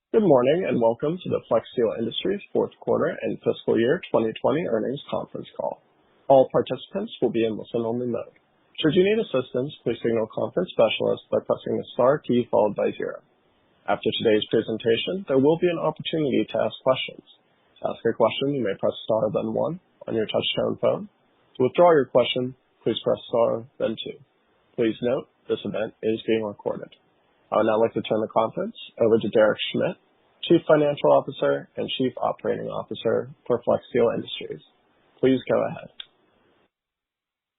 Good morning, and welcome to the Flexsteel Industries fourth quarter and fiscal year 2020 earnings conference call. All participants will be in listen-only mode. Should you need assistance, please signal a conference specialist by pressing the star key followed by 0. After today's presentation, there will be an opportunity to ask questions. To ask a question, you may press star then 1 on your touch-tone phone. To withdraw your question, please press star then 2. Please note, this event is being recorded. I would now like to turn the conference over to Schmidt, Chief Financial Officer and Chief Operating Officer for Flexsteel Industries. Please go ahead.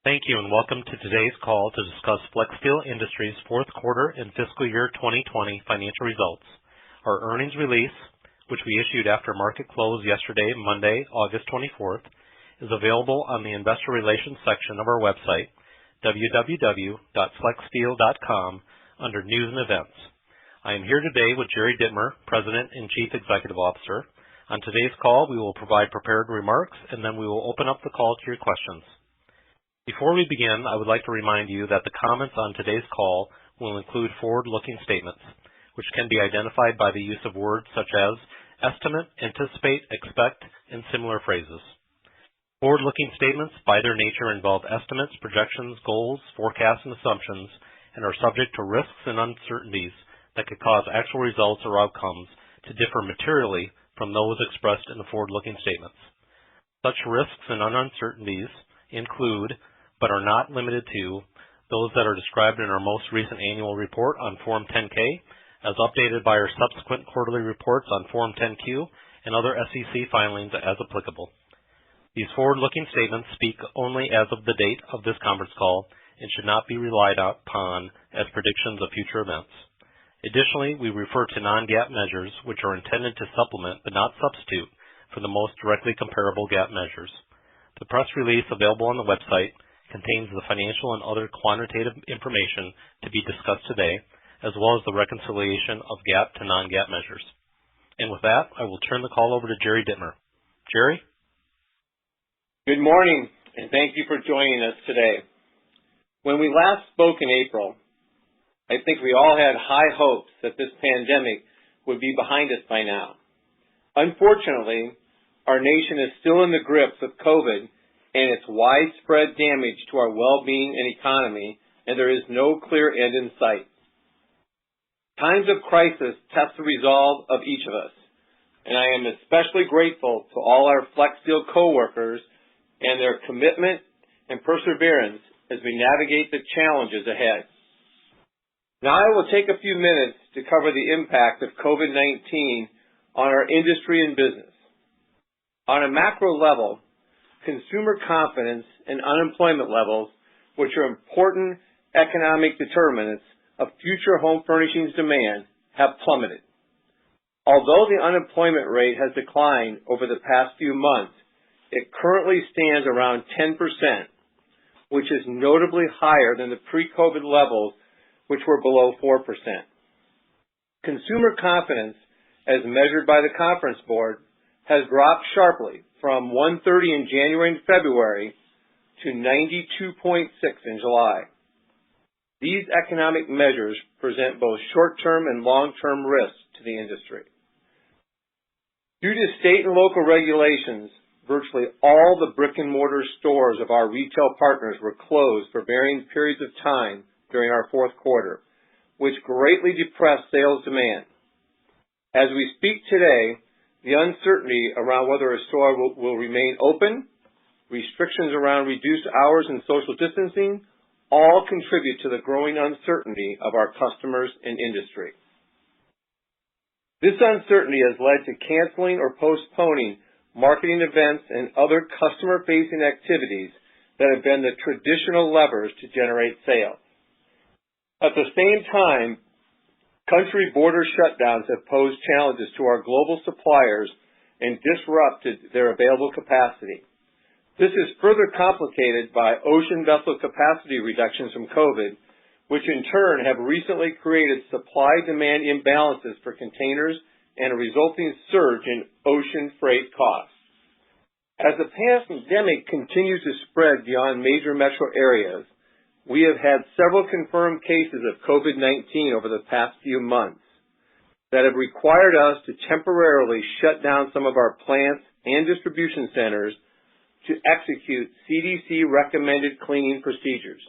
Thank you, and welcome to today's call to discuss Flexsteel Industries' fourth quarter and fiscal year 2020 financial results. Our earnings release, which we issued after market close yesterday, Monday, August 24th, is available on the Investor Relations section of our website, www.flexsteel.com, under News and Events. I am here today with Jerry Dittmer, President and Chief Executive Officer. On today's call, we will provide prepared remarks, and then we will open up the call to your questions. Before we begin, I would like to remind you that the comments on today's call will include forward-looking statements, which can be identified by the use of words such as estimate, anticipate, expect, and similar phrases. Forward-looking statements, by their nature, involve estimates, projections, goals, forecasts, and assumptions, and are subject to risks and uncertainties that could cause actual results or outcomes to differ materially from those expressed in the forward-looking statements. Such risks and uncertainties include, but are not limited to, those that are described in our most recent annual report on Form 10-K, as updated by our subsequent quarterly reports on Form 10-Q, and other SEC filings as applicable. These forward-looking statements speak only as of the date of this conference call and should not be relied upon as predictions of future events. Additionally, we refer to non-GAAP measures, which are intended to supplement but not substitute for the most directly comparable GAAP measures. The press release available on the website contains the financial and other quantitative information to be discussed today, as well as the reconciliation of GAAP to non-GAAP measures. And with that, I will turn the call over to Jerry Dittmer. Jerry? Good morning, and thank you for joining us today. When we last spoke in April, I think we all had high hopes that this pandemic would be behind us by now. Unfortunately, our nation is still in the grips of COVID and its widespread damage to our well-being and economy, and there is no clear end in sight. Times of crisis test the resolve of each of us, and I am especially grateful to all our Flexsteel coworkers and their commitment and perseverance as we navigate the challenges ahead. Now I will take a few minutes to cover the impact of COVID-19 on our industry and business. On a macro level, consumer confidence and unemployment levels, which are important economic determinants of future home furnishings demand, have plummeted. Although the unemployment rate has declined over the past few months, it currently stands around 10%, which is notably higher than the pre-COVID levels, which were below 4%. Consumer confidence, as measured by the Conference Board, has dropped sharply from 130 in January and February to 92.6 in July. These economic measures present both short-term and long-term risks to the industry. Due to state and local regulations, virtually all the brick-and-mortar stores of our retail partners were closed for varying periods of time during our fourth quarter, which greatly depressed sales demand. As we speak today, the uncertainty around whether a store will remain open, restrictions around reduced hours and social distancing, all contribute to the growing uncertainty of our customers and industry. This uncertainty has led to canceling or postponing marketing events and other customer-facing activities that have been the traditional levers to generate sales. At the same time, country border shutdowns have posed challenges to our global suppliers and disrupted their available capacity. This is further complicated by ocean vessel capacity reductions from COVID, which in turn have recently created supply-demand imbalances for containers and a resulting surge in ocean freight costs. As the pandemic continues to spread beyond major metro areas, we have had several confirmed cases of COVID-19 over the past few months. that have required us to temporarily shut down some of our plants and distribution centers to execute CDC-recommended cleaning procedures.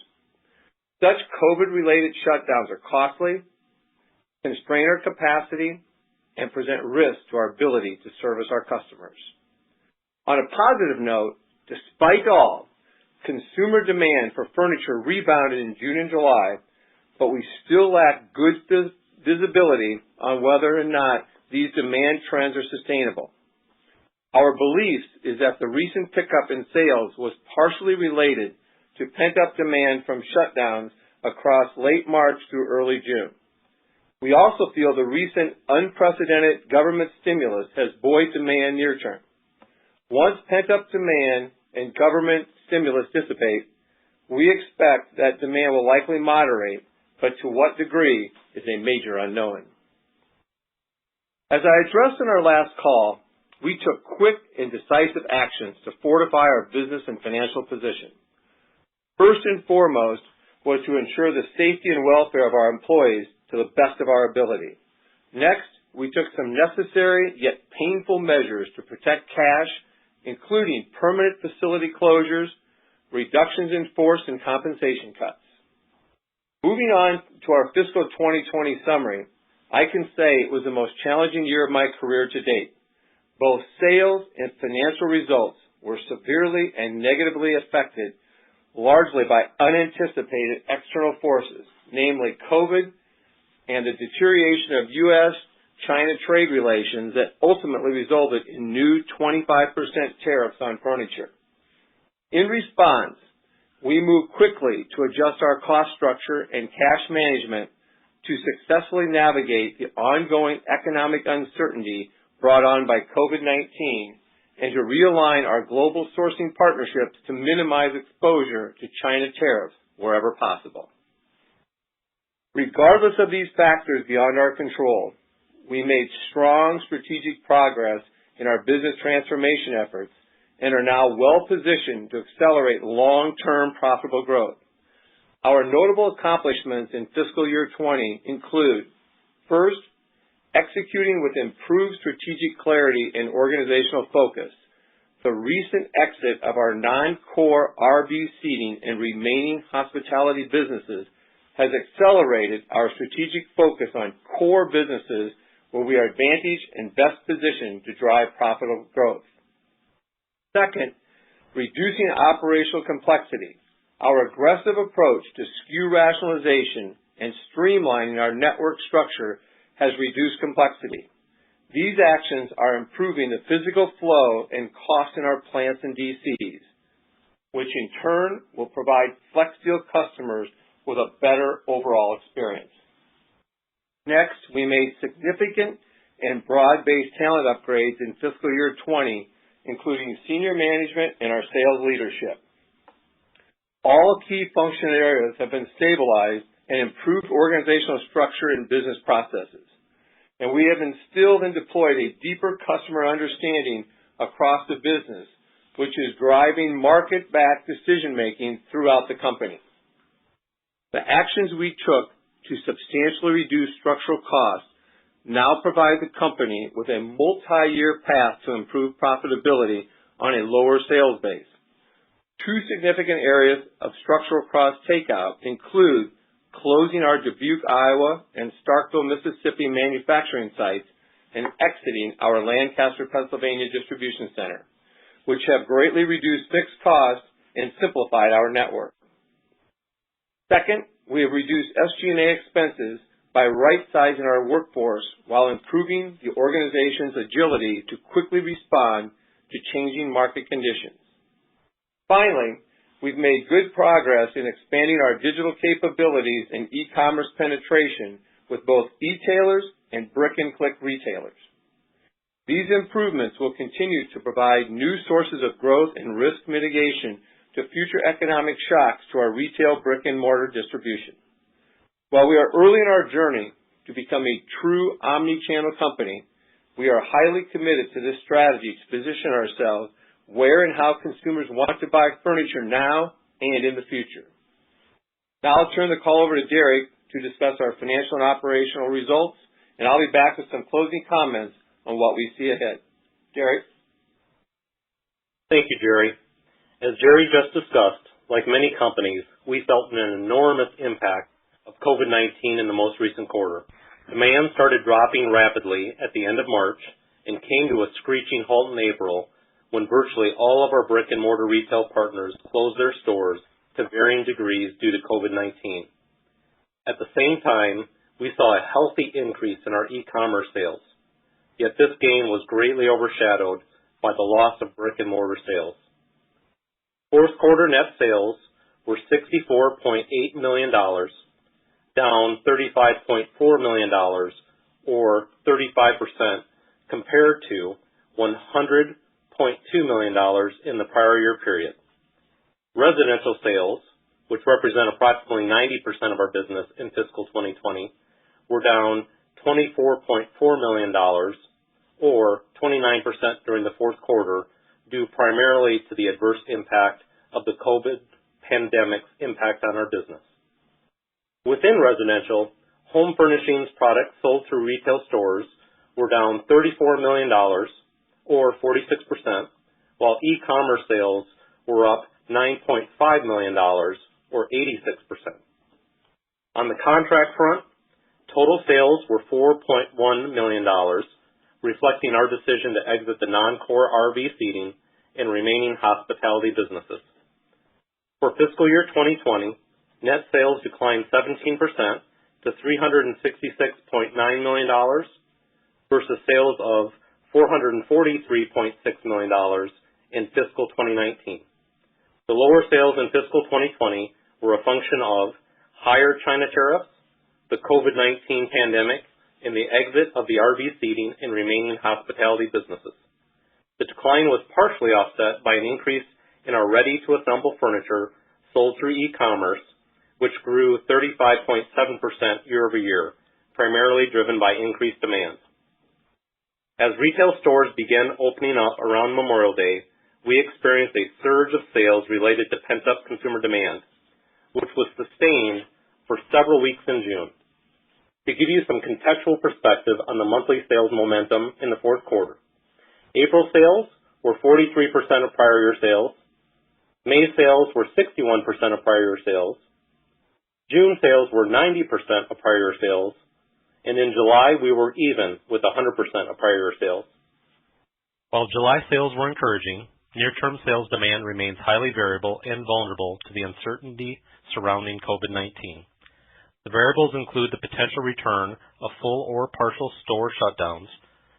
Such COVID-related shutdowns are costly, constrain our capacity, and present risk to our ability to service our customers. On a positive note, despite all, consumer demand for furniture rebounded in June and July, but we still lack good visibility on whether or not these demand trends are sustainable. Our belief is that the recent pickup in sales was partially related to pent-up demand from shutdowns across late March through early June. We also feel the recent unprecedented government stimulus has buoyed demand near term. Once pent-up demand and government stimulus dissipate, we expect that demand will likely moderate, but to what degree is a major unknown. As I addressed in our last call, we took quick and decisive actions to fortify our business and financial position. First and foremost was to ensure the safety and welfare of our employees to the best of our ability. Next, we took some necessary yet painful measures to protect cash, including permanent facility closures, reductions in force, and compensation cuts. Moving on to our fiscal 2020 summary, I can say it was the most challenging year of my career to date. Both sales and financial results were severely and negatively affected, largely by unanticipated external forces, namely COVID and the deterioration of U.S.-China trade relations that ultimately resulted in new 25% tariffs on furniture. In response, we moved quickly to adjust our cost structure and cash management to successfully navigate the ongoing economic uncertainty brought on by COVID-19 and to realign our global sourcing partnerships to minimize exposure to China tariffs wherever possible. Regardless of these factors beyond our control, we made strong strategic progress in our business transformation efforts and are now well positioned to accelerate long-term profitable growth. Our notable accomplishments in fiscal year 20 include, first, executing with improved strategic clarity and organizational focus. The recent exit of our non-core RV seating and remaining hospitality businesses has accelerated our strategic focus on core businesses where we are advantaged and best positioned to drive profitable growth. Second, reducing operational complexity. Our aggressive approach to SKU rationalization and streamlining our network structure has reduced complexity. These actions are improving the physical flow and cost in our plants and DCs, which in turn will provide Flexsteel customers with a better overall experience. Next, we made significant and broad-based talent upgrades in fiscal year 20, including senior management and our sales leadership. All key function areas have been stabilized and improved organizational structure and business processes. And we have instilled and deployed a deeper customer understanding across the business, which is driving market-backed decision-making throughout the company. The actions we took to substantially reduce structural costs now provide the company with a multi-year path to improve profitability on a lower sales base. Two significant areas of structural cost takeout include closing our Dubuque, Iowa, and Starkville, Mississippi manufacturing sites and exiting our Lancaster, Pennsylvania distribution center, which have greatly reduced fixed costs and simplified our network. Second, we have reduced SG&A expenses by right-sizing our workforce while improving the organization's agility to quickly respond to changing market conditions. Finally, we've made good progress in expanding our digital capabilities and e-commerce penetration with both e-tailers and brick-and-click retailers. These improvements will continue to provide new sources of growth and risk mitigation to future economic shocks to our retail brick-and-mortar distribution. While we are early in our journey to become a true omni-channel company, we are highly committed to this strategy to position ourselves where and how consumers want to buy furniture now and in the future. Now I'll turn the call over to Derek to discuss our financial and operational results and I'll be back with some closing comments on what we see ahead. Jerry? Thank you, Jerry. As Jerry just discussed, like many companies, we felt an enormous impact of COVID-19 in the most recent quarter. Demand started dropping rapidly at the end of March and came to a screeching halt in April when virtually all of our brick-and-mortar retail partners closed their stores to varying degrees due to COVID-19. At the same time, we saw a healthy increase in our e-commerce sales, yet this gain was greatly overshadowed by the loss of brick-and-mortar sales. Fourth quarter net sales were $64.8 million, down $35.4 million, or 35% compared to $100.2 million in the prior year period. Residential sales, which represent approximately 90% of our business in fiscal 2020, were down $24.4 million, or 29% during the fourth quarter, due primarily to the adverse impact of the COVID pandemic's impact on our business. Within residential, home furnishings products sold through retail stores were down $34 million, or 46%, while e-commerce sales were up $9.5 million, or 86%. On the contract front, total sales were $4.1 million, reflecting our decision to exit the non-core RV seating and remaining hospitality businesses. For fiscal year 2020, net sales declined 17% to $366.9 million versus sales of $443.6 million in fiscal 2019. The lower sales in fiscal 2020 were a function of higher China tariffs, the COVID-19 pandemic, and the exit of the RV seating and remaining hospitality businesses. The decline was partially offset by an increase in our ready-to-assemble furniture sold through e-commerce, which grew 35.7% year over year, primarily driven by increased demand. As retail stores began opening up around Memorial Day, we experienced a surge of sales related to pent-up consumer demand, which was sustained for several weeks in June. To give you some contextual perspective on the monthly sales momentum in the fourth quarter, April sales were 43% of prior year sales, May sales were 61% of prior year sales, June sales were 90% of prior year sales, and in July we were even with 100% of prior year sales. While July sales were encouraging, near-term sales demand remains highly variable and vulnerable to the uncertainty surrounding COVID-19. The variables include the potential return of full or partial store shutdowns,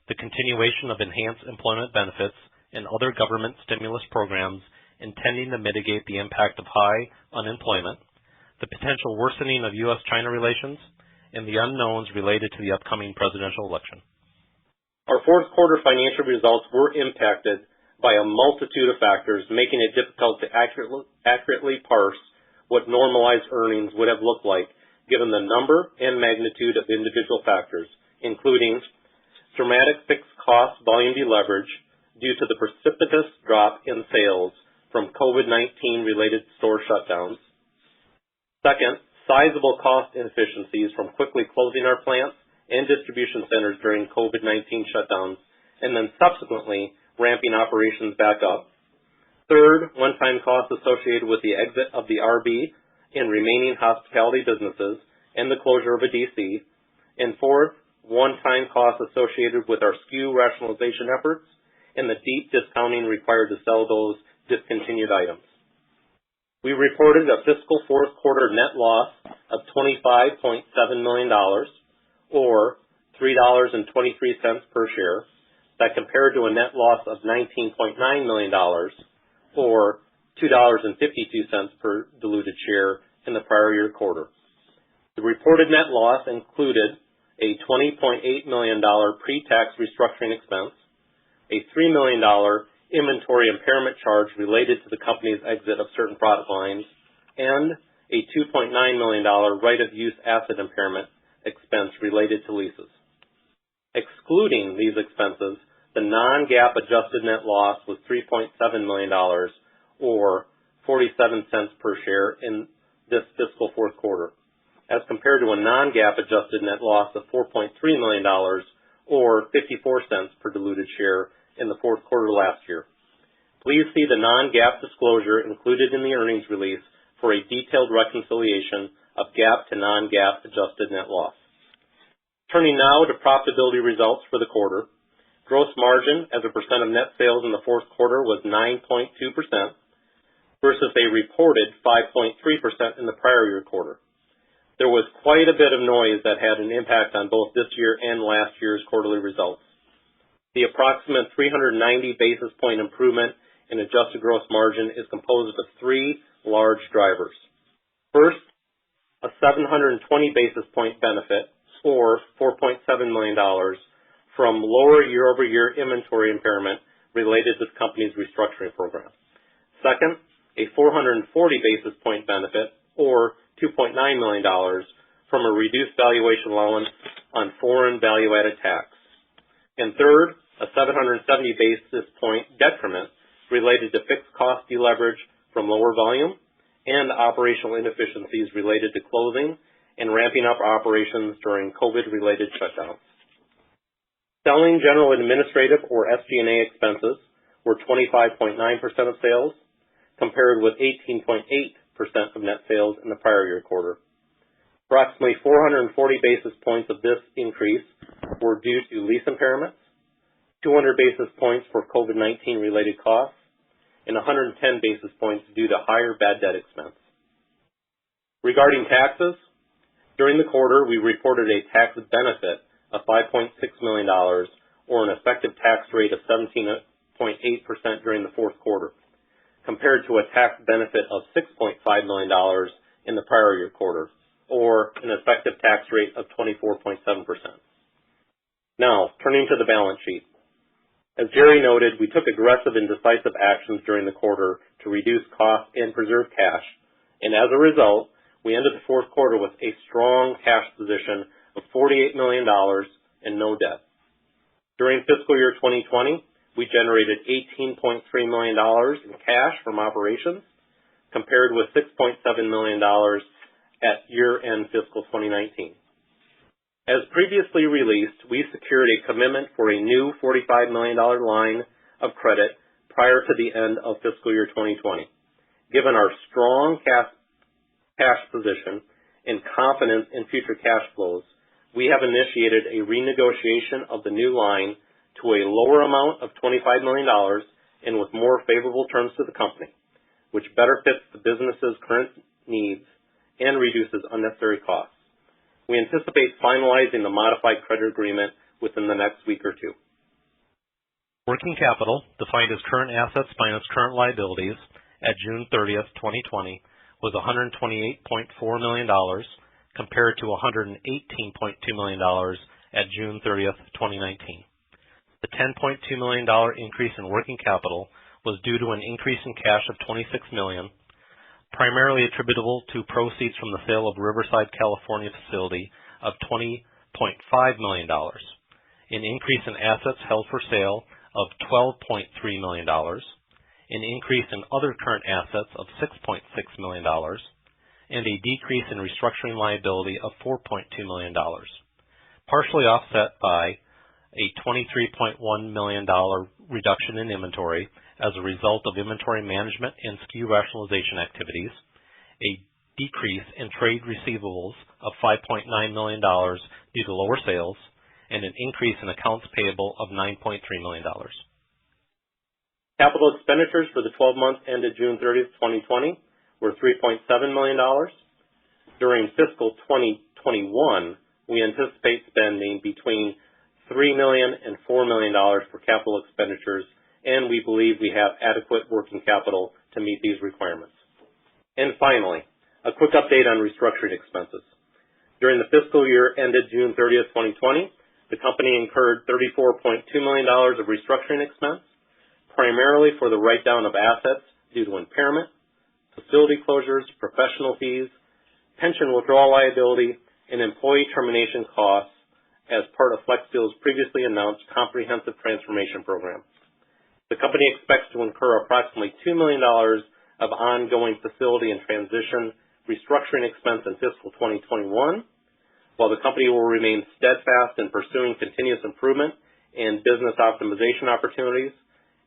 the continuation of enhanced employment benefits and other government stimulus programs intending to mitigate the impact of high unemployment, the potential worsening of U.S.-China relations, and the unknowns related to the upcoming presidential election. Our fourth quarter financial results were impacted by a multitude of factors, making it difficult to accurately parse what normalized earnings would have looked like given the number and magnitude of individual factors, including dramatic fixed cost volume deleverage due to the precipitous drop in sales from COVID-19 related store shutdowns. Second, sizable cost inefficiencies from quickly closing our plants and distribution centers during COVID-19 shutdowns, and then subsequently ramping operations back up. Third, one-time costs associated with the exit of the RV and remaining hospitality businesses and the closure of a DC. And fourth, one-time costs associated with our SKU rationalization efforts and the deep discounting required to sell those discontinued items. We reported a fiscal fourth quarter net loss of $25.7 million, or $3.23 per share. That compared to a net loss of $19.9 million, or $2.52 per diluted share in the prior year quarter. The reported net loss included a $20.8 million pre-tax restructuring expense, a $3 million inventory impairment charge related to the company's exit of certain product lines, and a $2.9 million right-of-use asset impairment expense related to leases. Excluding these expenses, the non-GAAP adjusted net loss was $3.7 million, or 47 cents per share in this fiscal fourth quarter, as compared to a non-GAAP adjusted net loss of $4.3 million or 54 cents per diluted share in the fourth quarter last year. Please see the non-GAAP disclosure included in the earnings release for a detailed reconciliation of GAAP to non-GAAP adjusted net loss. Turning now to profitability results for the quarter. Gross margin as a percent of net sales in the fourth quarter was 9.2% versus a reported 5.3% in the prior year quarter. There was quite a bit of noise that had an impact on both this year and last year's quarterly results. The approximate 390 basis point improvement in adjusted gross margin is composed of three large drivers. First, a 720 basis point benefit, or $4.7 million, from lower year-over-year inventory impairment related to the company's restructuring program. Second, a 440 basis point benefit, or $2.9 million, from a reduced valuation allowance on foreign value-added tax. And third, a 770 basis point detriment related to fixed cost deleverage from lower volume and operational inefficiencies related to closing and ramping up operations during COVID-related shutdowns. Selling, general, and administrative, or SG&A expenses, were 25.9% of sales, compared with 18.8% of net sales in the prior year quarter. Approximately 440 basis points of this increase were due to lease impairments, 200 basis points for COVID-19 related costs, and 110 basis points due to higher bad debt expense. Regarding taxes, during the quarter we reported a tax benefit of $5.6 million, or an effective tax rate of 17.8% during the fourth quarter, compared to a tax benefit of $6.5 million in the prior year quarter, or an effective tax rate of 24.7%. Now, turning to the balance sheet. As Jerry noted, we took aggressive and decisive actions during the quarter to reduce costs and preserve cash, and as a result, we ended the fourth quarter with a strong cash position of $48 million and no debt. During fiscal year 2020, we generated $18.3 million in cash from operations, compared with $6.7 million at year-end fiscal 2019. As previously released, we secured a commitment for a new $45 million line of credit prior to the end of fiscal year 2020. Given our strong cash position and confidence in future cash flows, we have initiated a renegotiation of the new line to a lower amount of $25 million and with more favorable terms to the company, which better fits the business's current needs and reduces unnecessary costs. We anticipate finalizing the modified credit agreement within the next week or two. Working capital, defined as current assets minus current liabilities, at June 30th, 2020, was $128.4 million, compared to $118.2 million at June 30th, 2019. The $10.2 million increase in working capital was due to an increase in cash of $26 million, primarily attributable to proceeds from the sale of Riverside, California facility of $20.5 million, an increase in assets held for sale of $12.3 million, an increase in other current assets of $6.6 million, and a decrease in restructuring liability of $4.2 million, partially offset by a $23.1 million reduction in inventory as a result of inventory management and SKU rationalization activities, a decrease in trade receivables of $5.9 million due to lower sales, and an increase in accounts payable of $9.3 million. Capital expenditures for the 12 months ended June 30th, 2020 were $3.7 million. During fiscal 2021, we anticipate spending between $3 million and $4 million for capital expenditures, and we believe we have adequate working capital to meet these requirements. And finally, a quick update on restructuring expenses. During the fiscal year ended June 30th, 2020, the company incurred $34.2 million of restructuring expense, primarily for the write-down of assets due to impairment, facility closures, professional fees, pension withdrawal liability, and employee termination costs as part of Flexsteel's previously announced comprehensive transformation program. The company expects to incur approximately $2 million of ongoing facility and transition restructuring expense in fiscal 2021. While the company will remain steadfast in pursuing continuous improvement and business optimization opportunities,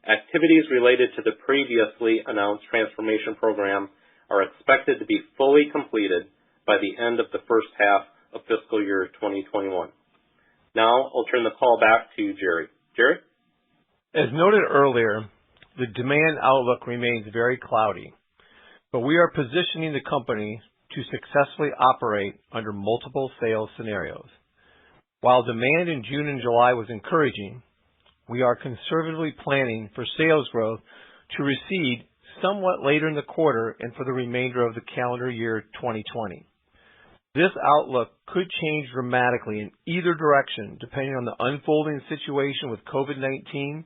activities related to the previously announced transformation program are expected to be fully completed by the end of the first half of fiscal year 2021. Now I'll turn the call back to Jerry. Jerry? As noted earlier, the demand outlook remains very cloudy, but we are positioning the company to successfully operate under multiple sales scenarios. While demand in June and July was encouraging, we are conservatively planning for sales growth to recede somewhat later in the quarter and for the remainder of the calendar year 2020. This outlook could change dramatically in either direction depending on the unfolding situation with COVID-19,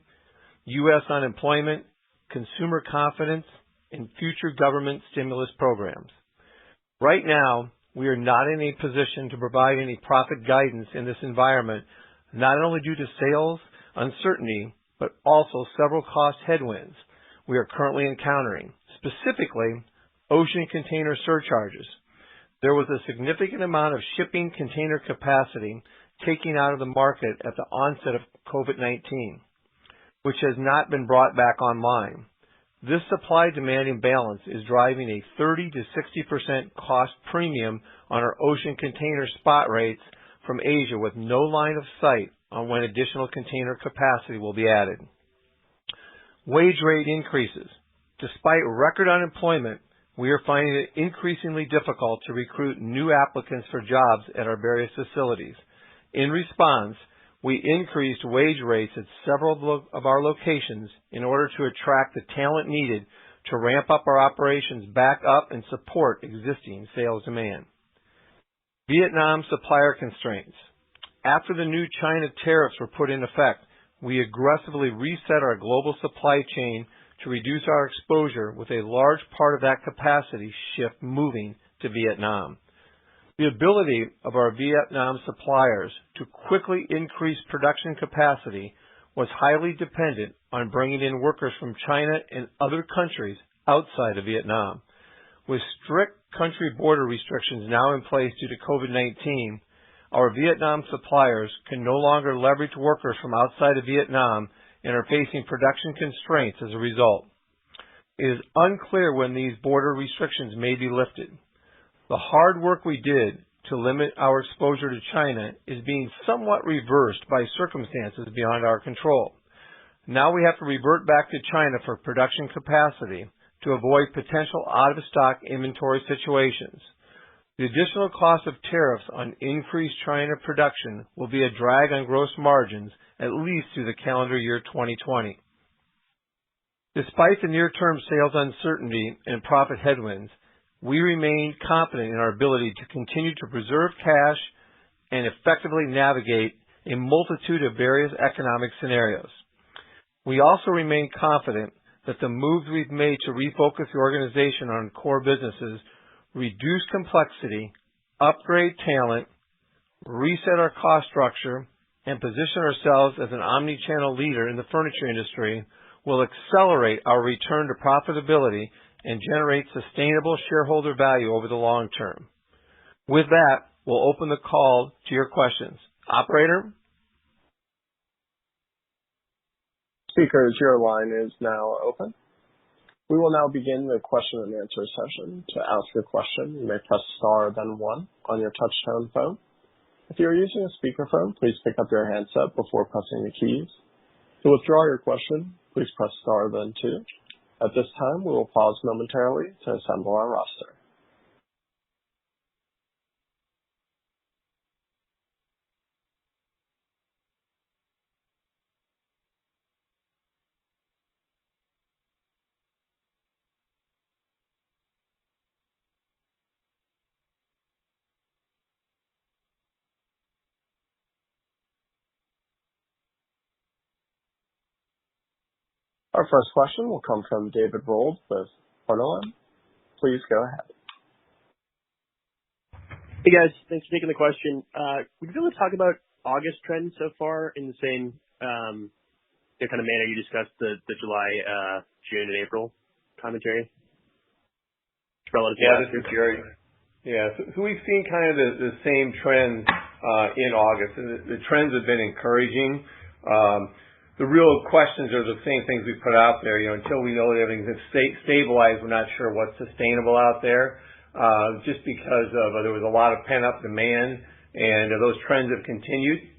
U.S. unemployment, consumer confidence, and future government stimulus programs. Right now, we are not in a position to provide any profit guidance in this environment, not only due to sales uncertainty, but also several cost headwinds we are currently encountering, specifically ocean container surcharges. There was a significant amount of shipping container capacity taken out of the market at the onset of COVID-19, which has not been brought back online. This supply-demand imbalance is driving a 30 to 60% cost premium on our ocean container spot rates from Asia with no line of sight on when additional container capacity will be added. Wage rate increases. Despite record unemployment, we are finding it increasingly difficult to recruit new applicants for jobs at our various facilities. In response, we increased wage rates at several of our locations in order to attract the talent needed to ramp up our operations back up and support existing sales demand. Vietnam supplier constraints. After the new China tariffs were put in effect, we aggressively reset our global supply chain to reduce our exposure with a large part of that capacity shift moving to Vietnam. The ability of our Vietnam suppliers to quickly increase production capacity was highly dependent on bringing in workers from China and other countries outside of Vietnam. With strict country border restrictions now in place due to COVID-19, our Vietnam suppliers can no longer leverage workers from outside of Vietnam and are facing production constraints as a result. It is unclear when these border restrictions may be lifted. The hard work we did to limit our exposure to China is being somewhat reversed by circumstances beyond our control. Now we have to revert back to China for production capacity to avoid potential out-of-stock inventory situations. The additional cost of tariffs on increased China production will be a drag on gross margins at least through the calendar year 2020. Despite the near-term sales uncertainty and profit headwinds, we remain confident in our ability to continue to preserve cash and effectively navigate a multitude of various economic scenarios. We also remain confident that the moves we've made to refocus the organization on core businesses, reduce complexity, upgrade talent, reset our cost structure, and position ourselves as an omni-channel leader in the furniture industry will accelerate our return to profitability and generate sustainable shareholder value over the long term. With that, we'll open the call to your questions. Operator? Speakers, your line is now open. We will now begin the question and answer session. To ask a question, you may press star then 1 on your touch-tone phone. If you are using a speakerphone, please pick up your handset before pressing the keys. To withdraw your question, please press star then 2. At this time, we will pause momentarily to assemble our roster. Our first question will come from David Rold with Portland. Please go ahead. Hey guys, thanks for taking the question. Would you be able to talk about August trends so far in the same kind of manner you discussed the July, June, and April commentary? Yeah, this is Jerry. Yeah. So we've seen kind of the same trend in August. The trends have been encouraging. The real questions are the same things we put out there. Until we know that everything's stabilized, we're not sure what's sustainable out there. Just because there was a lot of pent-up demand, and those trends have continued.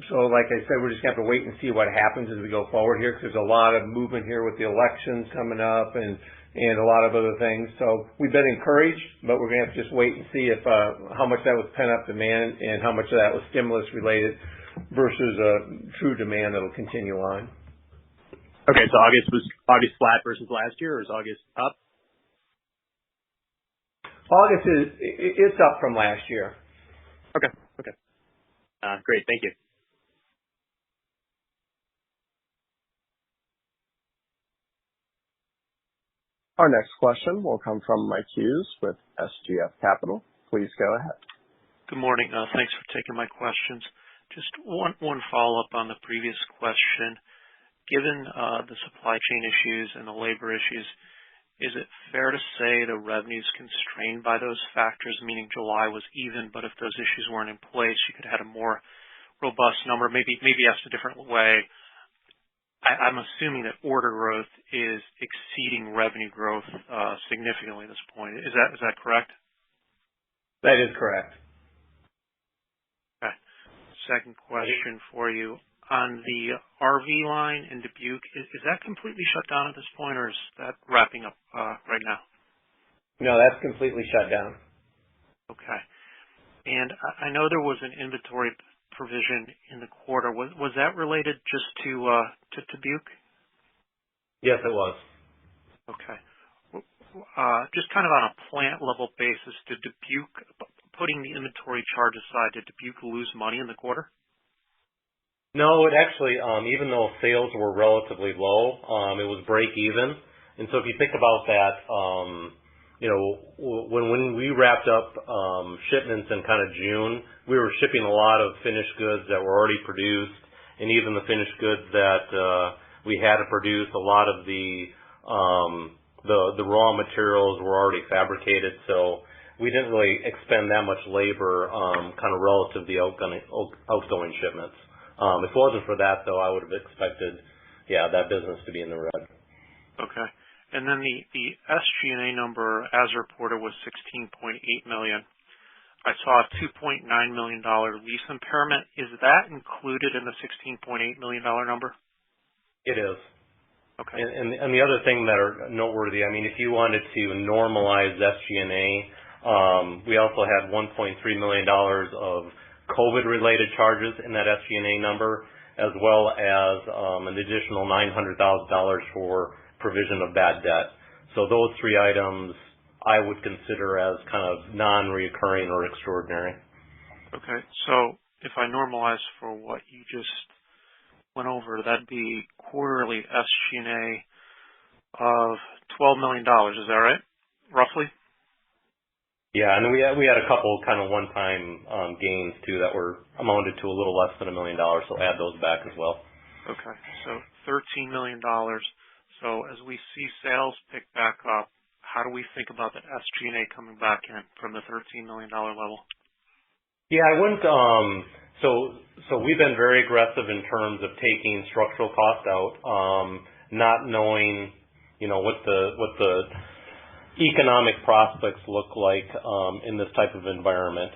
So like I said, we're just going to have to wait and see what happens as we go forward here, because there's a lot of movement here with the elections coming up and a lot of other things. So we've been encouraged, but we're going to have to just wait and see if how much that was pent-up demand and how much of that was stimulus related versus true demand that'll continue on. Okay, so August flat versus last year, or is August up? August it's up from last year. Okay. Great, thank you. Our next question will come from Mike Hughes with SGF Capital. Please go ahead. Good morning. Thanks for taking my questions. Just one follow-up on the previous question. Given the supply chain issues and the labor issues, is it fair to say the revenue's constrained by those factors, meaning July was even, but if those issues weren't in place, you could have had a more robust number? Maybe asked a different way. I'm assuming that order growth is exceeding revenue growth significantly at this point. Is that correct? That is correct. Okay. Second question for you. On the RV line in Dubuque, is that completely shut down at this point, or is that wrapping up right now? No, that's completely shut down. Okay. And I know there was an inventory provision in the quarter. Was that related just to Dubuque? Yes, it was. Okay. Just kind of on a plant level basis, did Dubuque, putting the inventory charge aside, did Dubuque lose money in the quarter? No, it actually, even though sales were relatively low, it was break even. And so if you think about that, when we wrapped up shipments in kind of June, we were shipping a lot of finished goods that were already produced, and even the finished goods that we had to produce, a lot of the raw materials were already fabricated, so we didn't really expend that much labor kind of relative to the outgoing shipments. If it wasn't for that, though, I would have expected, that business to be in the red. Okay. And then the SG&A number, as reported, was $16.8 million. I saw a $2.9 million lease impairment. Is that included in the $16.8 million number? It is. Okay. And the other thing that are noteworthy, I mean, if you wanted to normalize SG&A, we also had $1.3 million of COVID-related charges in that SG&A number, as well as an additional $900,000 for provision of bad debt. So those three items I would consider as kind of non-reoccurring or extraordinary. Okay. So if I normalize for what you just went over, that'd be quarterly SG&A of $12 million. Is that right? Roughly? Yeah, and we had a couple kind of one-time gains too that were amounted to a little less than $1 million. So add those back as well. Okay, so $13 million. So as we see sales pick back up, how do we think about that SG&A coming back in from the $13 million level? Yeah, I wouldn't. So we've been very aggressive in terms of taking structural costs out, not knowing, what the economic prospects look like in this type of environment.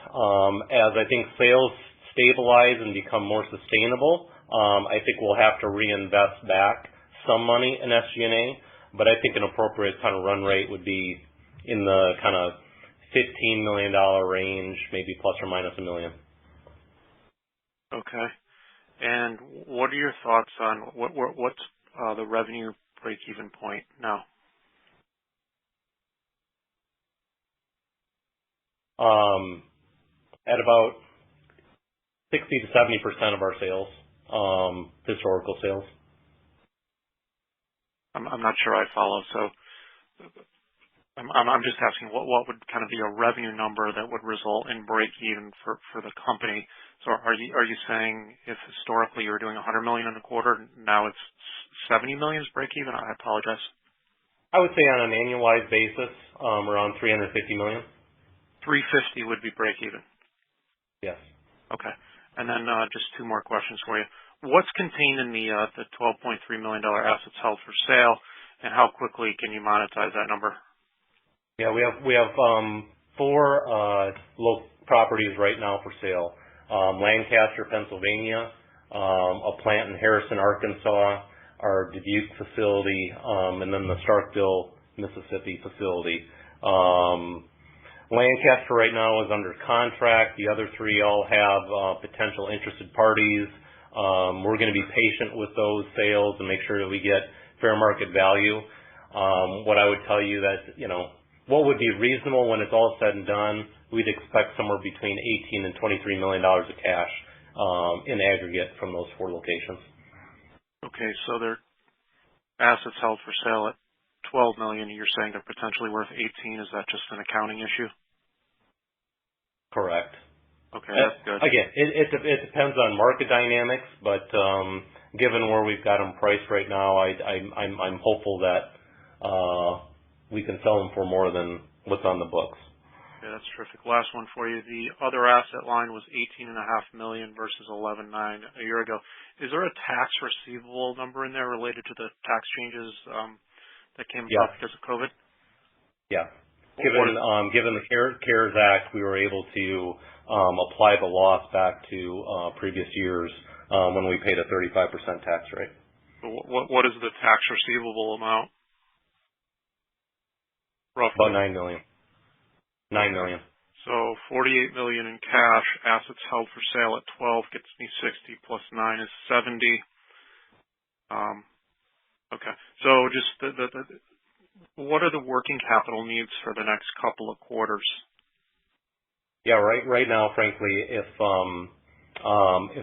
As I think sales stabilize and become more sustainable, I think we'll have to reinvest back some money in SG&A, but I think an appropriate kind of run rate would be in the kind of $15 million range, maybe plus or minus $1 million. Okay. And what are your thoughts on what's the revenue break-even point now? At about 60 to 70% of our sales, historical sales. I'm not sure I follow. So I'm just asking what would kind of be a revenue number that would result in break even for the company. So are you saying if historically you were doing $100 million in a quarter, now it's $70 million is break even? I apologize. I would say on an annualized basis, around $350 million. 350 would be break even. Yes. Okay. And then just two more questions for you. What's contained in the $12.3 million assets held for sale, and how quickly can you monetize that number? Yeah, we have 4 local properties right now for sale. Lancaster, Pennsylvania, a plant in Harrison, Arkansas, our Dubuque facility, and then the Starkville, Mississippi facility. Lancaster right now is under contract. The other 3 all have potential interested parties. We're going to be patient with those sales and make sure that we get fair market value. What I would tell you that, what would be reasonable when it's all said and done, we'd expect somewhere between $18 and $23 million of cash in aggregate from those 4 locations. Okay, so they're assets held for sale at $12 million. You're saying they're potentially worth $18. Is that just an accounting issue? Correct. Okay, that's good. Again, it depends on market dynamics, but given where we've got them priced right now, I'm hopeful that we can sell them for more than what's on the books. Okay, that's terrific. Last one for you. The other asset line was $18.5 million versus $11.9 million a year ago. Is there a tax receivable number in there related to the tax changes that came about because of COVID? Yeah. Given the CARES Act, we were able to apply the loss back to previous years when we paid a 35% tax rate. What is the tax receivable amount? Roughly. About $9 million. $9 million. So $48 million in cash, assets held for sale at 12 gets me 60 plus 9 is 70. Okay. So just what are the working capital needs for the next couple of quarters? Yeah, right now, frankly, if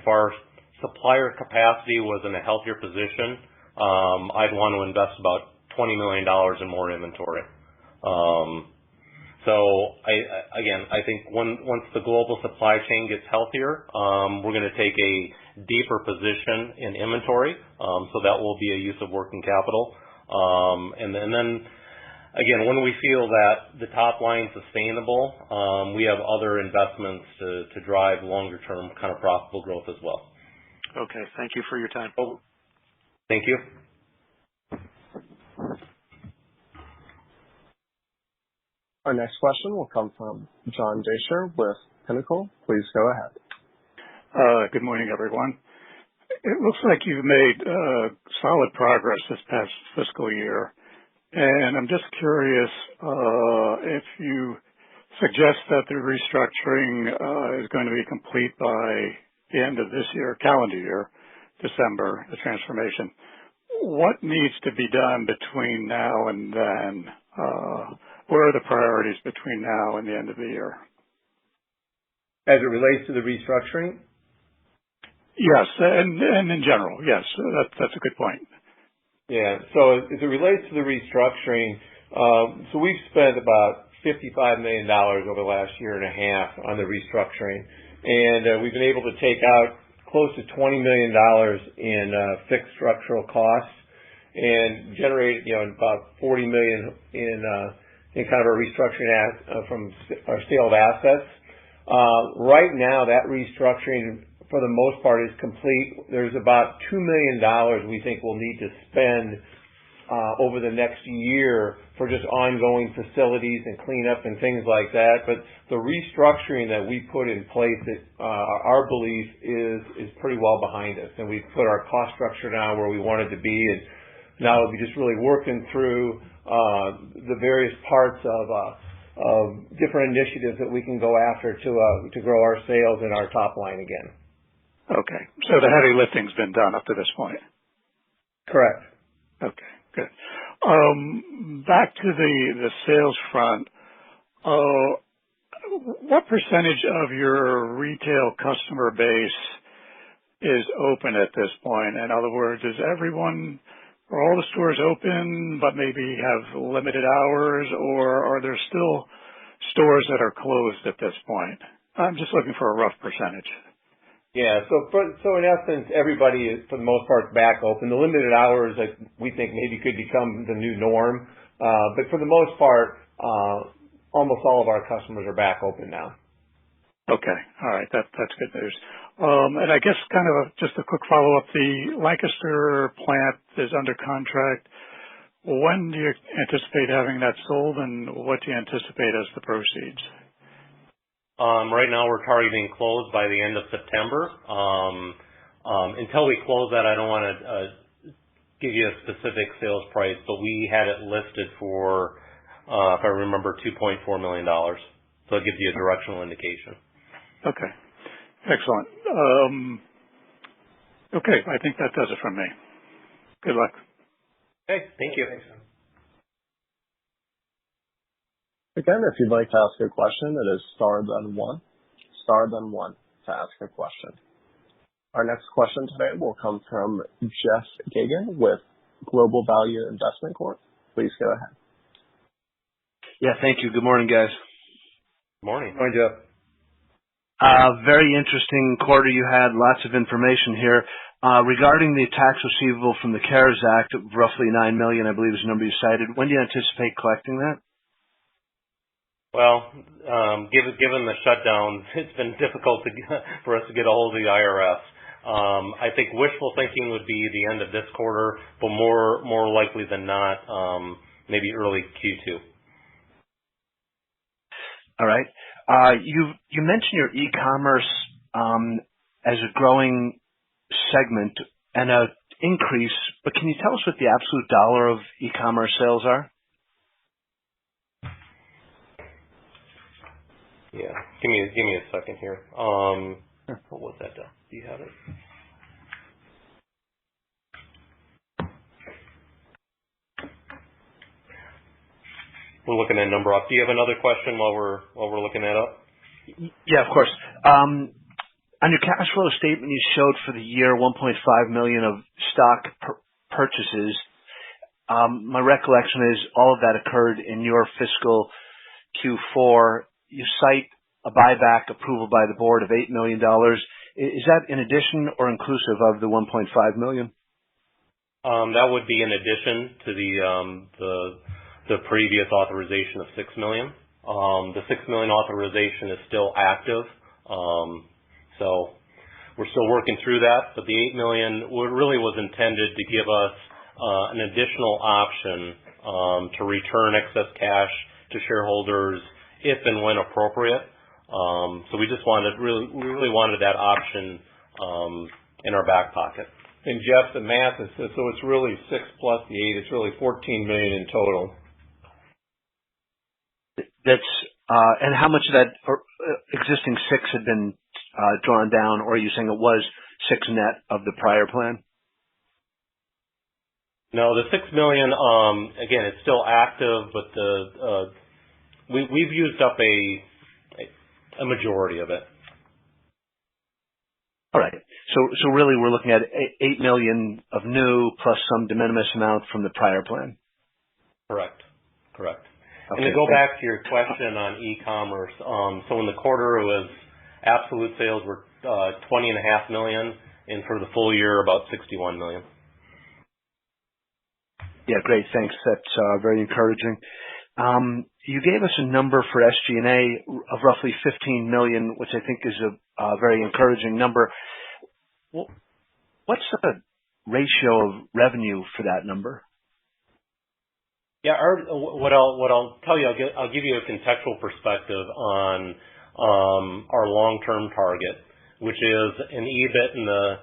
our supplier capacity was in a healthier position, I'd want to invest about $20 million in more inventory. So I think once the global supply chain gets healthier, we're going to take a deeper position in inventory. So that will be a use of working capital. And then again, when we feel that the top line is sustainable, we have other investments to drive longer term kind of profitable growth as well. Okay. Thank you for your time. Thank you. Our next question will come from John Dasher with Pinnacle. Please go ahead. Good morning, everyone. It looks like you've made solid progress this past fiscal year, and I'm just curious if you suggest that the restructuring is going to be complete by the end of this year, calendar year, December, the transformation. What needs to be done between now and then? What are the priorities between now and the end of the year? As it relates to the restructuring? Yes, and in general, yes. That's a good point. Yeah. So as it relates to the restructuring, so we've spent about $55 million over the last year and a half on the restructuring, and we've been able to take out close to $20 million in fixed structural costs and generate about $40 million in kind of a restructuring from our sale of assets. Right now, that restructuring for the most part is complete. There's about $2 million we think we'll need to spend over the next year for just ongoing facilities and cleanup and things like that. But the restructuring that we put in place, our belief is pretty well behind us, and we've put our cost structure now where we want it to be, and now we'll be just really working through the various parts of different initiatives that we can go after to grow our sales and our top line again. Okay. So the heavy lifting's been done up to this point. Correct. Okay, good. Back to the sales front. What percentage of your retail customer base is open at this point? In other words, are all the stores open but maybe have limited hours, or are there still stores that are closed at this point? I'm just looking for a rough percentage. Yeah, so in essence, everybody is, for the most part, back open. The limited hours, we think, maybe could become the new norm, But for the most part, almost all of our customers are back open now. Okay. All right. That's good news. And I guess kind of just a quick follow-up. The Lancaster plant is under contract. When do you anticipate having that sold, and what do you anticipate as the proceeds? Right now we're targeting close by the end of September. Until we close that, I don't want to give you a specific sales price, but we had it listed for, if I remember, $2.4 million. So it gives you a directional indication. Okay. Excellent. Okay. I think that does it from me. Good luck. Okay. Thank you. Again, if you'd like to ask a question, it is star then one to ask a question. Our next question today will come from Jeff Gagan with Global Value Investment Corp. Please go ahead. Yeah, thank you. Good morning, guys. Good morning. Morning, Jeff. Very interesting quarter you had. Lots of information here. Regarding the tax receivable from the CARES Act, roughly $9 million, I believe is the number you cited. When do you anticipate collecting that? Well, given the shutdown, it's been difficult for us to get a hold of the IRS. I think wishful thinking would be the end of this quarter, but more likely than not, maybe early Q2. All right. You mentioned your e-commerce as a growing segment and an increase, but can you tell us what the absolute dollar of e-commerce sales are? Yeah. Give me a second here. What was that? Do you have it? We're looking at number up. Do you have another question while we're looking that up? Yeah, of course. On your cash flow statement, you showed for the year 1.5 million of stock purchases. My recollection is all of that occurred in your fiscal Q4. You cite a buyback approval by the board of $8 million. Is that in addition or inclusive of the 1.5 million? That would be in addition to the previous authorization of $6 million. The $6 million authorization is still active, so we're still working through that. But the $8 million really was intended to give us an additional option to return excess cash to shareholders if and when appropriate. So we really wanted that option in our back pocket. And Jeff, the math is so it's really 6 plus the 8. It's really 14 million in total. That's and how much of that existing 6 had been drawn down, or are you saying it was 6 net of the prior plan? No, the 6 million. Again, it's still active, but we've used up a majority of it. All right. So really, we're looking at 8 million of new plus some de minimis amount from the prior plan. Correct. Okay, and to go back to your question on e-commerce, so in the quarter it was absolute sales were $20.5 million, and for the full year about $61 million. Yeah, great. Thanks. That's very encouraging. You gave us a number for SG&A of roughly $15 million, which I think is a very encouraging number. What's the ratio of revenue for that number? Yeah, what I'll tell you, I'll give you a contextual perspective on our long-term target, which is an EBIT in the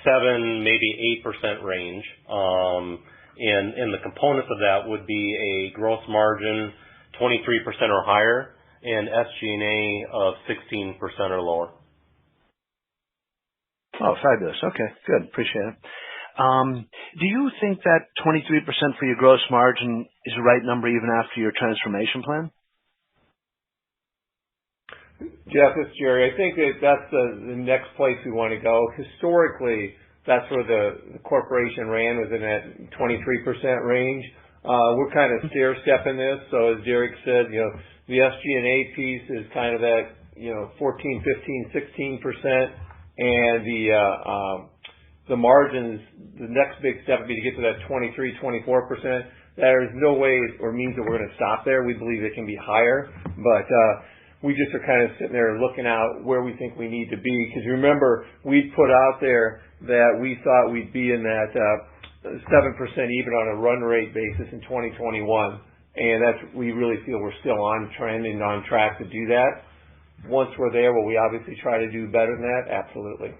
7, maybe 8% range. And the components of that would be a gross margin 23% or higher and SG&A of 16% or lower. Oh, fabulous. Okay, good. Appreciate it. Do you think that 23% for your gross margin is the right number even after your transformation plan? Jeff, it's Jerry. I think that's the next place we want to go. Historically, that's where the corporation ran, was in that 23% range. We're kind of stair-stepping this. So as Derek said, the SG&A piece is kind of that, 14, 15, 16%. And the margins, the next big step would be to get to that 23, 24%. There is no way or means that we're going to stop there. We believe it can be higher, but we just are kind of sitting there looking out where we think we need to be. Because remember, we put out there that we thought we'd be in that 7% even on a run rate basis in 2021, and we really feel we're still on trend and on track to do that. Once we're there, will we obviously try to do better than that? Absolutely.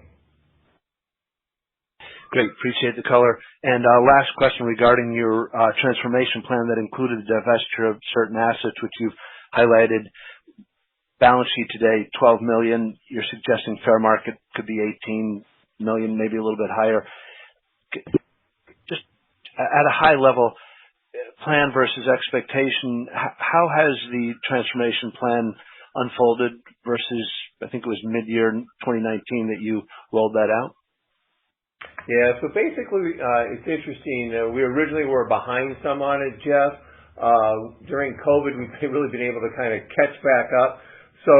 Great. Appreciate the color. And last question regarding your transformation plan that included the divestiture of certain assets, which you've highlighted. Balance sheet today, $12 million. You're suggesting fair market could be $18 million, maybe a little bit higher. Just at a high level, plan versus expectation, how has the transformation plan unfolded versus, I think it was mid-year 2019 that you rolled that out? Yeah, so basically, it's interesting. We originally were behind some on it, Jeff. During COVID, we've really been able to kind of catch back up. So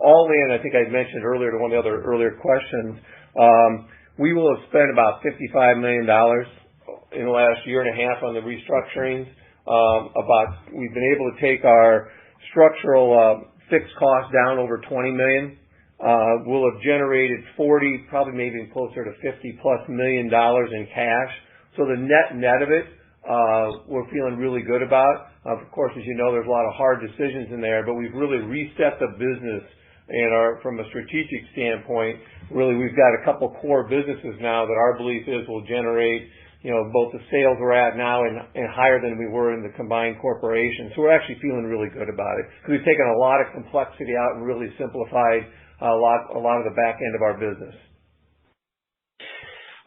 all in, I think I mentioned earlier to one of the other earlier questions, we will have spent about $55 million in the last year and a half on the restructurings. We've been able to take our structural fixed costs down over $20 million. We'll have generated 40, probably maybe closer to $50+ million in cash. So the net of it, we're feeling really good about. Of course, as you know, there's a lot of hard decisions in there, but we've really reset the business. And from a strategic standpoint, really we've got a couple core businesses now that our belief is will generate, both the sales we're at now and higher than we were in the combined corporation. So we're actually feeling really good about it because we've taken a lot of complexity out and really simplified a lot of the back end of our business.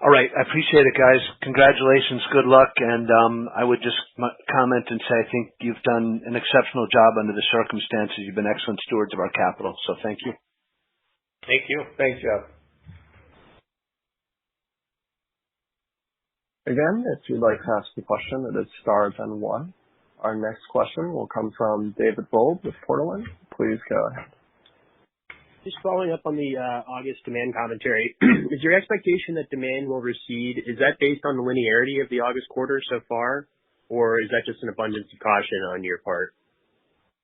All right. I appreciate it, guys. Congratulations. Good luck. And I would just comment and say I think you've done an exceptional job under the circumstances. You've been excellent stewards of our capital. So thank you. Thank you. Thanks, Jeff. Again, if you'd like to ask a question, it is star then one. Our next question will come from David Bold with Portland. Please go ahead. Just following up on the August demand commentary, is your expectation that demand will recede, is that based on the linearity of the August quarter so far, or is that just an abundance of caution on your part?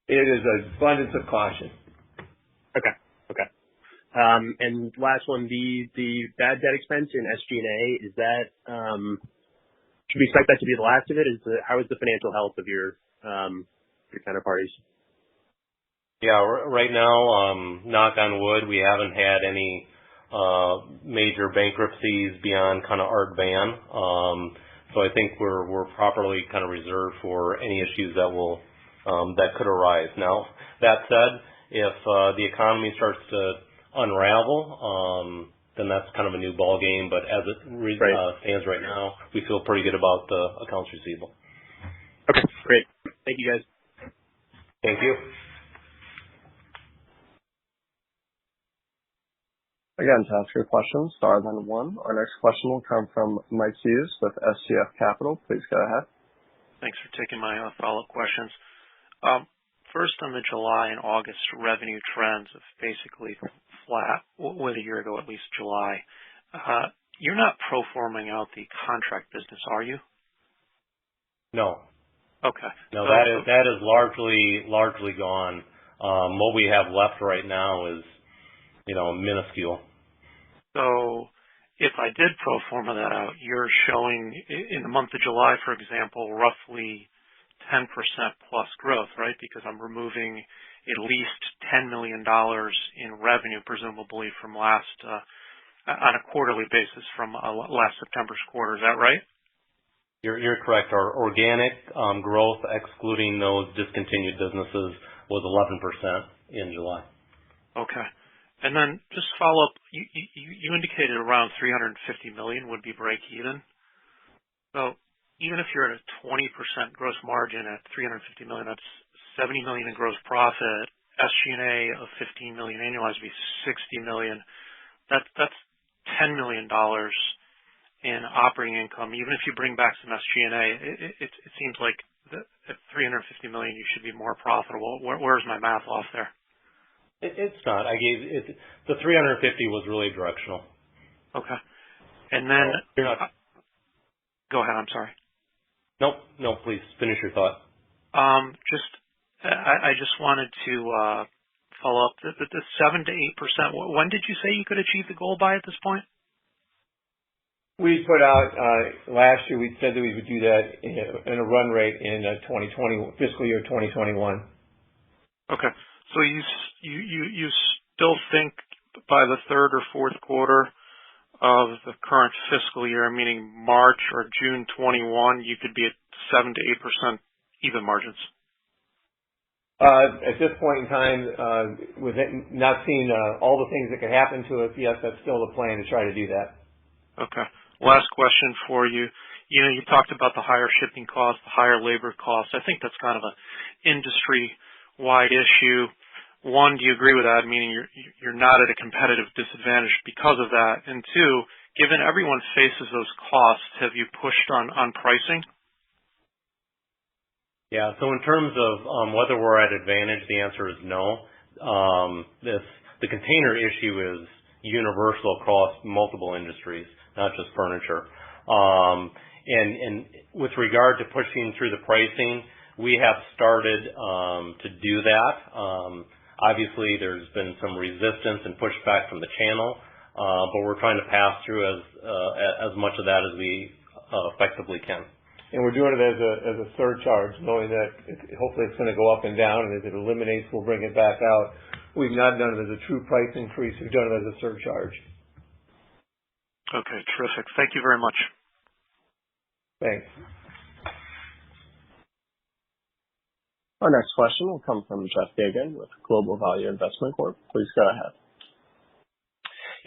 It is an abundance of caution. Okay. And last one, the bad debt expense in SG&A, is that, should we expect that to be the last of it? How is the financial health of your counterparties? Yeah, right now, knock on wood, we haven't had any major bankruptcies beyond kind of Art Van. So I think we're properly kind of reserved for any issues that could arise. Now, that said, if the economy starts to unravel, then that's kind of a new ball game. But as it stands right now, we feel pretty good about the accounts receivable. Okay, great. Thank you, guys. Thank you. Again, to ask your question, star then one. Our next question will come from Mike Hughes with SCF Capital. Please go ahead. Thanks for taking my follow-up questions. First, on the July and August revenue trends of basically flat with a year ago, at least July. You're not pro forming out the contract business, are you? No. Okay. No, that is largely gone. What we have left right now is minuscule. So if I did pro forma that out, you're showing in the month of July, for example, roughly 10% plus growth, right? Because I'm removing at least $10 million in revenue, presumably from on a quarterly basis from last September's quarter. Is that right? You're correct. Our organic growth, excluding those discontinued businesses, was 11% in July. Okay. And then just follow up, you indicated around $350 million would be break even. So even if you're at a 20% gross margin at $350 million, that's $70 million in gross profit. SG&A of $15 million annualized would be $60 million. That's $10 million in operating income. Even if you bring back some SG&A, it seems like at $350 million you should be more profitable. Where's my math off there? It's not. The 350 was really directional. Okay. And then you're not. Go ahead. I'm sorry. Nope. No, please finish your thought. I just wanted to follow up. The 7 to 8%, when did you say you could achieve the goal by at this point? We put out last year, we said that we would do that in a run rate in 2020, fiscal year 2021. Okay. So you still think by the third or fourth quarter of the current fiscal year, meaning March or June 21, you could be at 7 to 8% EBIT margins? At this point in time, with not seeing all the things that could happen to us, yes, that's still the plan to try to do that. Okay. Last question for you. You know, you talked about the higher shipping costs, the higher labor costs. I think that's kind of an industry-wide issue. One, do you agree with that, meaning you're not at a competitive disadvantage because of that? And two, given everyone faces those costs, have you pushed on pricing? Yeah. So in terms of whether we're at advantage, the answer is no. The container issue is universal across multiple industries, not just furniture. And with regard to pushing through the pricing, we have started to do that. Obviously, there's been some resistance and pushback from the channel, but we're trying to pass through as much of that as we effectively can. And we're doing it as a surcharge, knowing that hopefully it's going to go up and down, and as it eliminates, we'll bring it back out. We've not done it as a true price increase. We've done it as a surcharge. Okay, terrific. Thank you very much. Thanks. Our next question will come from Jeff Gagan with Global Value Investment Corp. Please go ahead.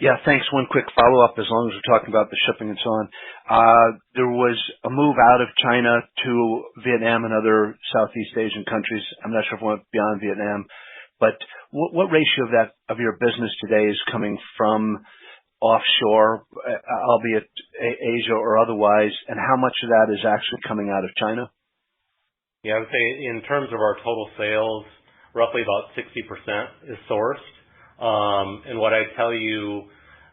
Yeah, thanks. One quick follow-up, as long as we're talking about the shipping and so on. There was a move out of China to Vietnam and other Southeast Asian countries. I'm not sure if it went beyond Vietnam, but what ratio of your business today is coming from offshore, albeit Asia or otherwise, and how much of that is actually coming out of China? Yeah, I would say in terms of our total sales, roughly about 60% is sourced. And what I tell you,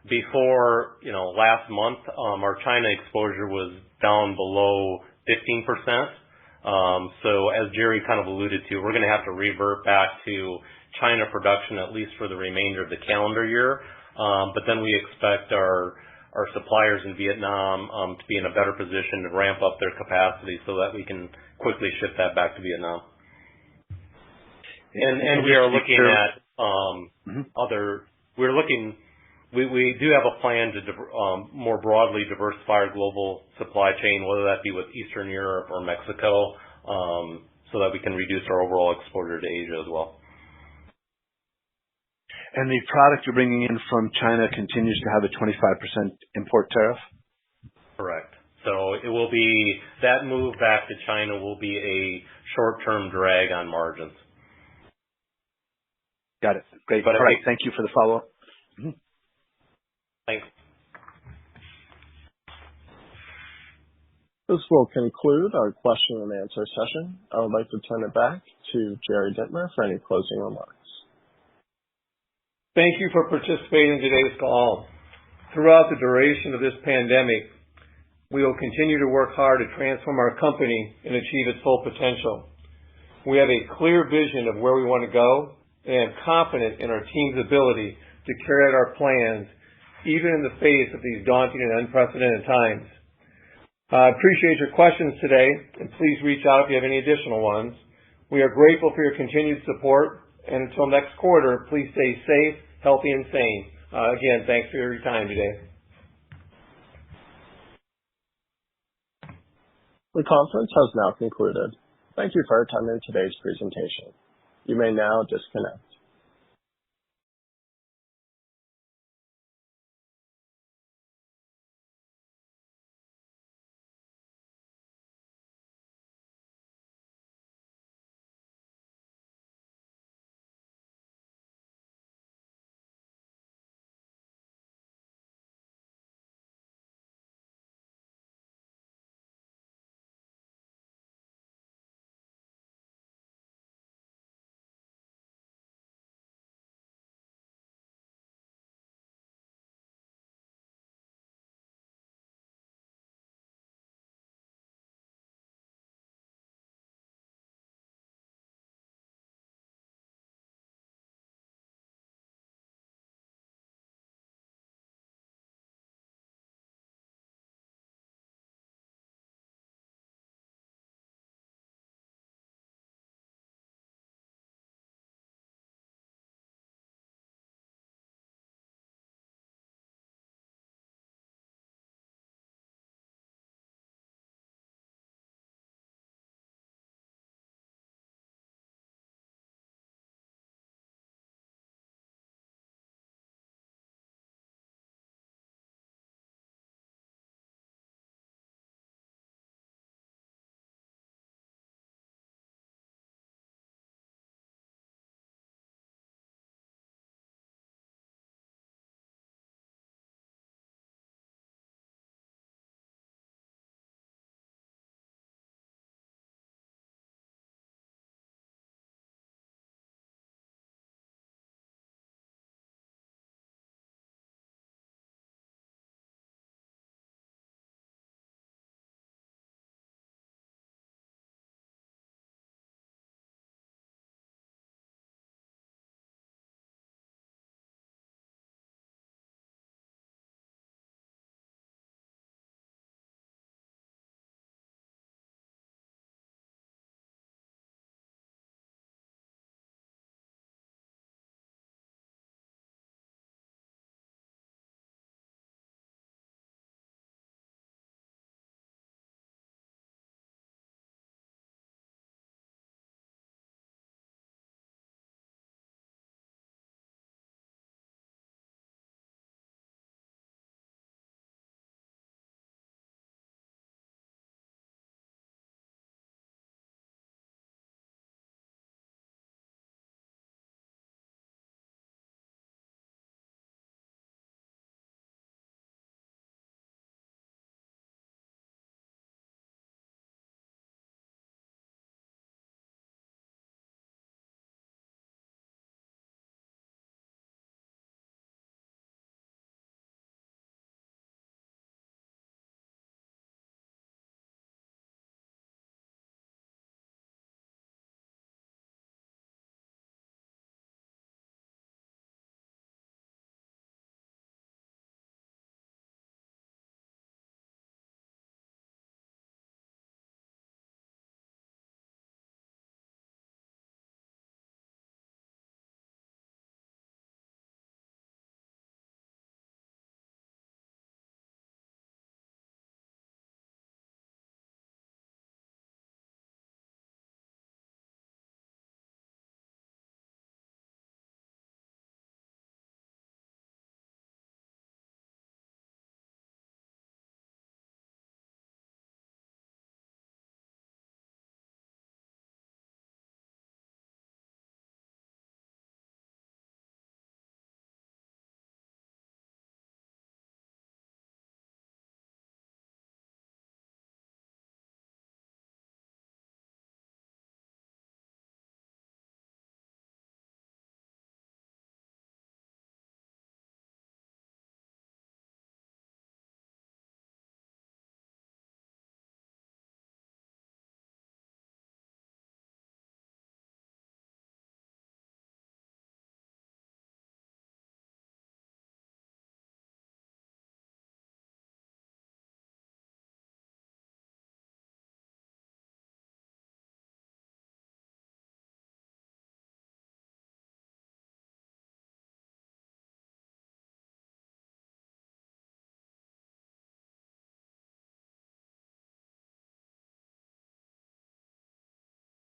before, last month, our China exposure was down below 15%. So as Jerry kind of alluded to, we're going to have to revert back to China production at least for the remainder of the calendar year. But then we expect our suppliers in Vietnam to be in a better position to ramp up their capacity so that we can quickly ship that back to Vietnam. And we are looking at we do have a plan to more broadly diversify our global supply chain, whether that be with Eastern Europe or Mexico, so that we can reduce our overall exposure to Asia as well. And the product you're bringing in from China continues to have a 25% import tariff? Correct. So it will be, that move back to China will be a short-term drag on margins. Got it. Great. All right. Thank you for the follow-up. Thanks. This will conclude our question and answer session. I would like to turn it back to Jerry Dittmer for any closing remarks. Thank you for participating in today's call. Throughout the duration of this pandemic, we will continue to work hard to transform our company and achieve its full potential. We have a clear vision of where we want to go, and I'm confident in our team's ability to carry out our plans, even in the face of these daunting and unprecedented times. I appreciate your questions today, and please reach out if you have any additional ones. We are grateful for your continued support, and until next quarter, please stay safe, healthy, and sane. Again, thanks for your time today. The conference has now concluded. Thank you for attending today's presentation. You may now disconnect.